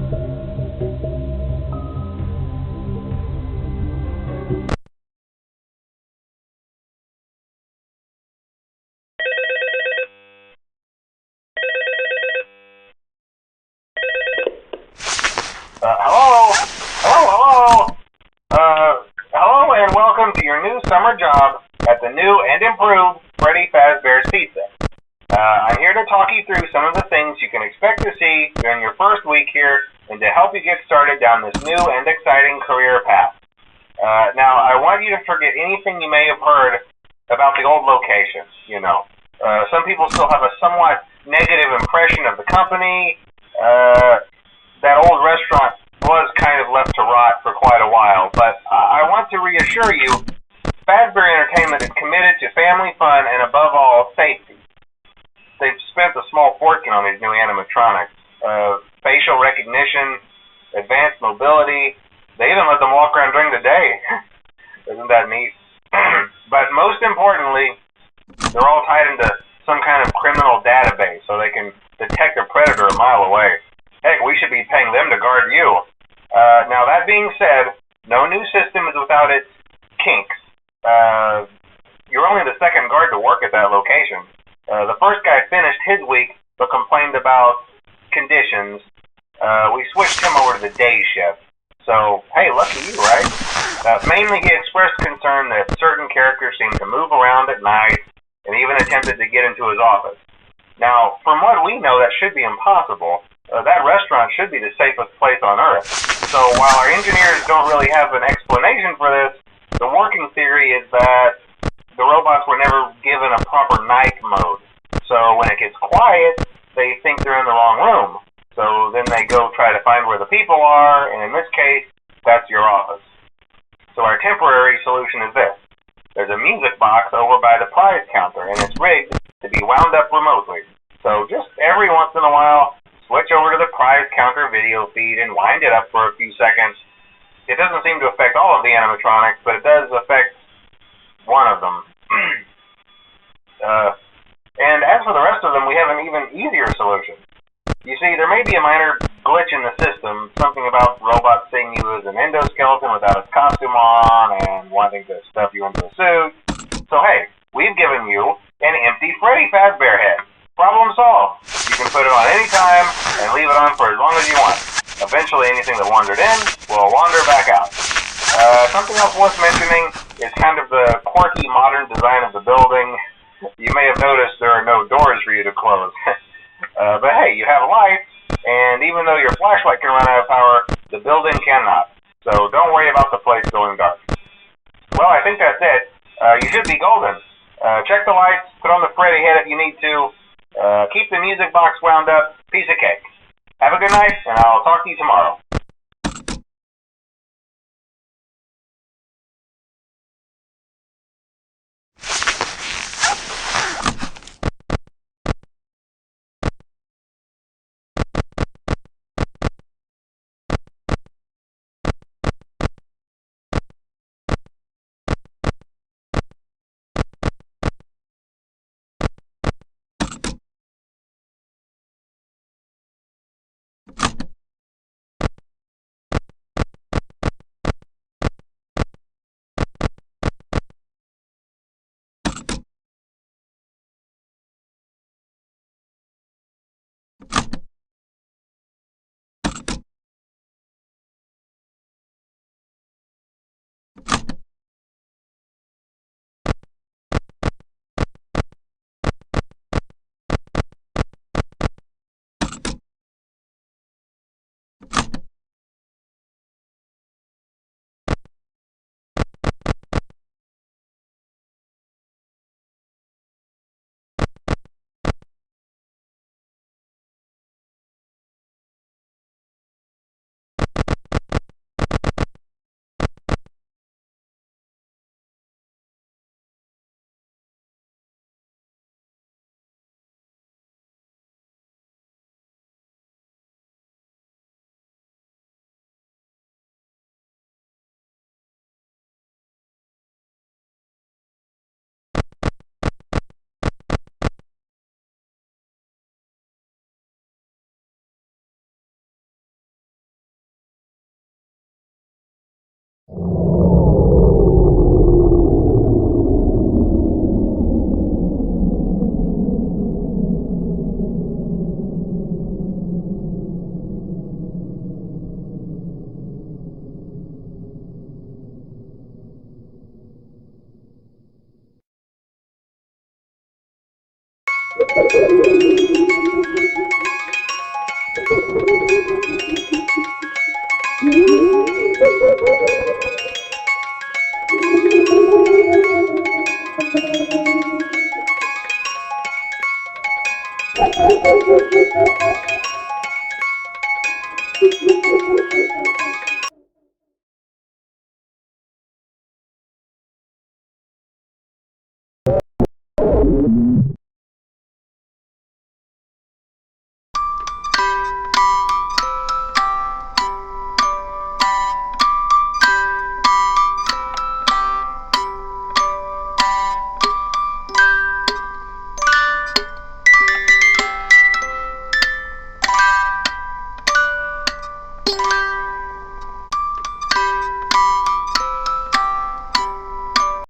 Hello? Hello? Hello and welcome to your new summer job at the new and improved Freddy Fazbear's Pizza. I'm here to talk you through some of the things you can expect to see during your first week here and to help you get started down this new and exciting career path. Now, I want you to forget anything you may have heard about the old location, some people still have a somewhat negative impression of the company. That old restaurant was kind of left to rot for quite a while, but I want to reassure you, Fazbear Entertainment is committed to family fun and above all, safety. They've spent a small fortune on these new animatronics. Facial recognition, advanced mobility, they even let them walk around during the day. Isn't that neat? But most importantly, they're all tied into some kind of criminal database so they can detect a predator a mile away. Heck, we should be paying them to guard you. Now, that being said, no new system is without its kinks. You're only the second guard to work at that location. The first guy finished his week but complained about conditions. We switched him over to the day shift. So, hey, lucky you, right? Mainly he expressed concern that certain characters seem to move around at night and even attempted to get into his office. Now, from what we know, that should be impossible. That restaurant should be the safest place on Earth. So while our engineers don't really have an explanation for this, the working theory is that the robots were never given a proper night mode. So when it gets quiet, they think they're in the wrong room. So then they go try to find where the people are, and in this case, that's your office. So our temporary solution is this. There's a music box over by the prize counter, and it's rigged to be wound up remotely. So just every once in a while, switch over to the prize counter video feed and wind it up for a few seconds. It doesn't seem to affect all of the animatronics, but it does affect one of them. And as for the rest of them, we have an even easier solution. You see, there may be a minor glitch in the system, something about robots seeing you as an endoskeleton without its costume on and wanting to stuff you into a suit. So hey, we've given you an empty Freddy Fazbear head. Problem solved. You can put it on any time and leave it on for as long as you want. Eventually anything that wandered in will wander back out. Something else worth mentioning is kind of the quirky modern design of the building. You may have noticed there are no doors for you to close. But hey, you have lights, and even though your flashlight can run out of power, the building cannot. So don't worry about the place going dark. Well, I think that's it. You should be golden. Check the lights, put on the Freddy head if you need to. Keep the music box wound up. Piece of cake. Have a good night, and I'll talk to you tomorrow.